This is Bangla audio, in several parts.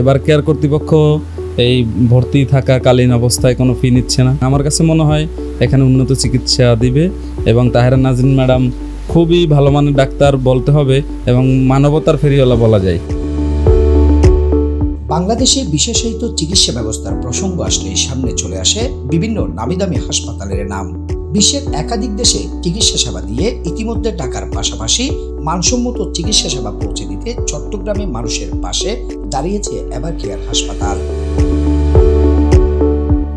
এবার কেয়ার কর্তৃপক্ষ এই ভর্তি থাকাকালীন অবস্থায় কোনো ফি নিচ্ছে না। আমার কাছে মনে হয় এখানে উন্নত চিকিৎসা দিবে এবং তাহেরা নাজরিন ম্যাডাম খুবই ভালো মানের ডাক্তার বলতে হবে এবং মানবতার ফেরিওয়ালা বলা যায়। বাংলাদেশে বিশেষায়িত চিকিৎসা ব্যবস্থার প্রসঙ্গ আসলে সামনে চলে আসে বিভিন্ন নামিদামি হাসপাতালের নাম। বিশ্বের একাধিক দেশে চিকিৎসা সেবা দিয়ে ইতিমধ্যে ঢাকার পাশাপাশি মানসম্মত চিকিৎসা সেবা পৌঁছে দিতে চট্টগ্রামে মানুষের পাশে দাঁড়িয়েছে এভার কেয়ার হাসপাতাল।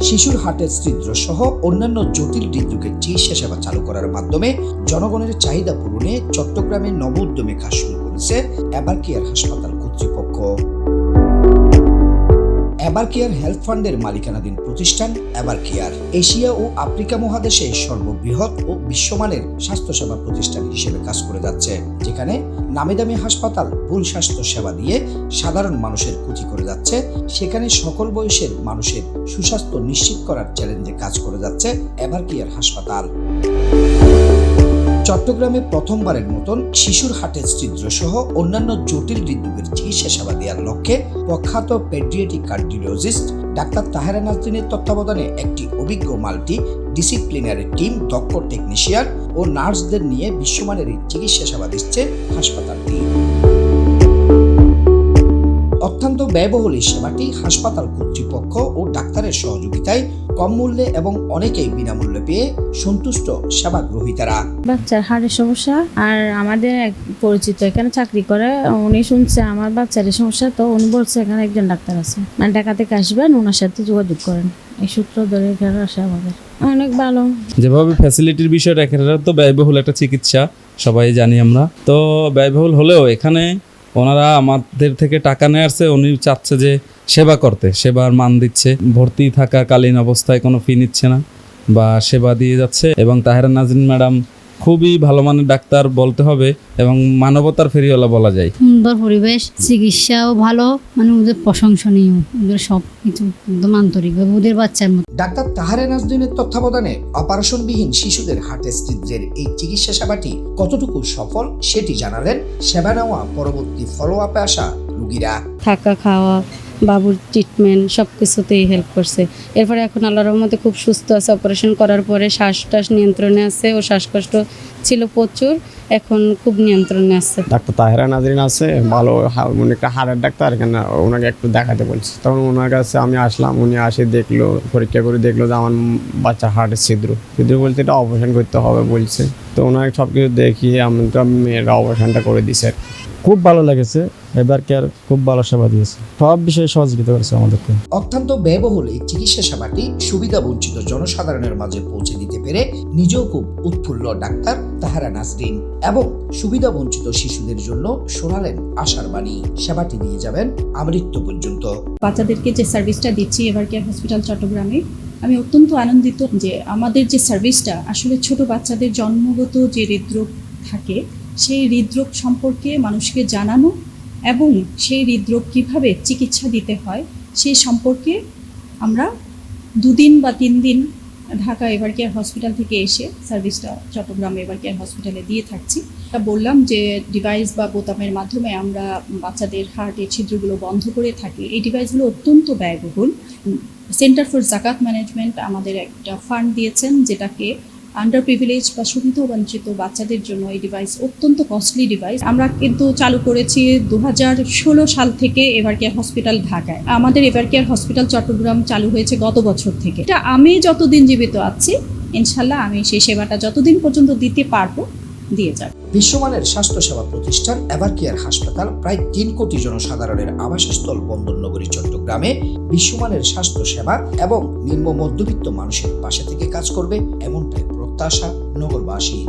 শিশুর হার্টের ছিদ্র সহ অন্যান্য জটিল হৃদরোগের চিকিৎসা সেবা চালু করার মাধ্যমে জনগণের চাহিদা পূরণে চট্টগ্রামে নব উদ্যমে কাজ শুরু করেছে এভার কেয়ার হাসপাতাল কর্তৃপক্ষ। এভার কেয়ার হেলথ ফান্ডের মালিকানাধীন প্রতিষ্ঠান এভার কেয়ার এশিয়া ও আফ্রিকা মহাদেশে সর্ববৃহৎ ও বিশ্বমানের স্বাস্থ্যসেবা প্রতিষ্ঠান হিসেবে কাজ করে যাচ্ছে, যেখানে নামিদামি হাসপাতাল ভুল স্বাস্থ্য সেবা দিয়ে সাধারণ মানুষের ক্ষতি করে যাচ্ছে, সেখানে সকল বয়সের মানুষের সুস্বাস্থ্য নিশ্চিত করার চ্যালেঞ্জে কাজ করে যাচ্ছে এভার কেয়ার হাসপাতাল। চট্টগ্রামে প্রথমবারের মতন শিশুর হার্টের ছিদ্র সহ অন্যান্য জটিল হৃদরোগের চিকিৎসা সেবা দেওয়ার লক্ষ্যে প্রখ্যাত পেডিয়াট্রিক কার্ডিওলজিস্ট ডাক্তার তাহেরা নাজরিনের তত্ত্বাবধানে একটি অভিজ্ঞ মাল্টি ডিসিপ্লিনারি টিম দক্ষ টেকনিশিয়ান ও নার্সদের নিয়ে বিশ্বমানের চিকিৎসা সেবা দিচ্ছে হাসপাতালটি। অত্যন্ত ব্যয়বহুল এই সেবাটি হাসপাতাল কর্তৃপক্ষ ও ডাক্তারের সহযোগিতায় কম মূল্যে এবং অনেকেই বিনামূল্যে পেয়ে সন্তুষ্ট সেবা গ্রহীতারা। বাচ্চার হাড়ের সমস্যা, আর আমাদের এক পরিচিত এখানে চাকরি করে, উনি শুনছে আমার বাচ্চার সমস্যা, তো উনি বলছে এখানে একজন ডাক্তার আছে, মানে ঢাকা থেকে আসবেন, ওনার সাথে যোগাযোগ করেন। এই সূত্র ধরে এখানে আসে আমাদের অনেক ভালো। যেভাবে ফ্যাসিলিটির বিষয়টা, এখানে তো ব্যয়বহুল একটা চিকিৎসা সবাই জানি আমরা, তো ব্যয়বহুল হলেও এখানে ওনারা আমাদের থেকে টাকা নিয়ে আসছে, উনি চাচ্ছে যে সেবা করতে, সেবার মান দিচ্ছে, ভর্তি থাকাকালীন অবস্থায় কোনো ফি নিচ্ছে না বা সেবা দিয়ে যাচ্ছে। এবং তাহেরা নাজরিন ম্যাডাম খুবই ভালো মানের ডাক্তার বলতে হবে এবং মানবতার ফেরিওয়ালা বলা যায়। সুন্দর পরিবেশ, চিকিৎসাও ভালো, মানে ওদের প্রশংসনীয়, ওদের সব কিছু একদম আন্তরিক, ওদের বাচ্চার মতো। ডাক্তার তাহেরা নাজরিনের তত্ত্বাবধানে অপারেশনবিহীন শিশুদের হার্টের ছিদ্রের এই চিকিৎসা সেবাটি কতটুকু সফল সেটি জানালেন সেবা নেওয়া পরবর্তী ফলো আপে আসা রোগীরা। থাকা, খাওয়া, বাবুর ট্রিটমেন্ট সব কিছুতেই হেল্প করছে। এরপরে এখন আল্লাহর রহমতে খুব সুস্থ আছে। অপারেশন করার পরে শ্বাস নিয়ন্ত্রণে আছে, ও শ্বাসকষ্ট ছিল প্রচুর, এখন খুব নিয়ন্ত্রণে আছে। ডাক্তার তাহেরা নাজরিন আছে, ভালো, উনি একটা হাড়ের ডাক্তার, এখানে ওনাকে একটু দেখাতে বলছে। তখন ওনার কাছে আমি আসলাম, উনি আসে দেখলো, পরীক্ষা করে দেখলো যে আমার বাচ্চার হার্টের ছিদ্র বলতে এটা অপারেশন করতে হবে বলছে। তো ওনাকে সব কিছু দেখিয়ে আমি তো মেয়েরা অপারেশনটা করে দিছে। খুব ভালো লেগেছে, এভার কেয়ার খুব ভালো সেবা দিয়েছে, সব বিষয়ে সহযোগিতা করেছে আমাদেরকে। অত্যন্ত ব্যয়বহুল এই চিকিৎসা সেবাটি সুবিধা বঞ্চিত জনসাধারণের মাঝে পৌঁছে দিতে পেরে নিজেও খুব উৎফুল্ল ডাক্তার তাহেরা নাজরিন, এবং সুবিধা বঞ্চিত শিশুদের জন্য শোনালেন আশার বাণী। সেবাটি দিয়ে যাবেন আমৃত্যু পর্যন্ত। বাচ্চাদেরকে যে সার্ভিসটা দিচ্ছি এভার কেয়ার হসপিটাল চট্টগ্রামে, আমি অত্যন্ত আনন্দিত যে আমাদের যে সার্ভিসটা আসলে ছোট বাচ্চাদের জন্মগত যে হৃদরোগ থাকে সেই হৃদরোগ সম্পর্কে মানুষকে জানানো এবং সেই হৃদরোগ কীভাবে চিকিৎসা দিতে হয় সেই সম্পর্কে আমরা 2 দিন বা 3 দিন ঢাকা এভার কেয়ার হসপিটাল থেকে এসে সার্ভিসটা চট্টগ্রাম এভার কেয়ার হসপিটালে দিয়ে থাকছি। বললাম যে ডিভাইস বা বোতামের মাধ্যমে আমরা বাচ্চাদের হার্টের ছিদ্রগুলো বন্ধ করে থাকি। এই ডিভাইসগুলো অত্যন্ত ব্যয়বহুল। সেন্টার ফর জাকাত ম্যানেজমেন্ট আমাদের একটা ফান্ড দিয়েছেন, যেটাকে আন্ডার প্রিভিলেজ বা সুবিধা বঞ্চিত বাচ্চাদের জন্য এই ডিভাইস অত্যন্ত কস্টলি ডিভাইস। আমরা কিন্তু চালু করেছি 2016 সাল থেকে এভার কেয়ার হসপিটাল ঢাকায়। আমাদের এভার কেয়ার হসপিটাল চট্টগ্রাম চালু হয়েছে গত বছর থেকে। এটা আমি যতদিন জীবিত আছি ইনশাল্লাহ আমি সেই সেবাটা যতদিন পর্যন্ত দিতে পারবো দিয়ে যাব। বিশ্বমানের স্বাস্থ্যসেবা প্রতিষ্ঠান এভার কেয়ার হাসপাতাল প্রায় 3 কোটি জনসাধারণের আবাসস্থল বন্দরনগরী চট্টগ্রামে বিশ্বমানের স্বাস্থ্যসেবা এবং নিম্ন মধ্যবিত্ত মানুষের পাশে থেকে কাজ করবে, এমনটাই প্রত্যাশা নগরবাসীর।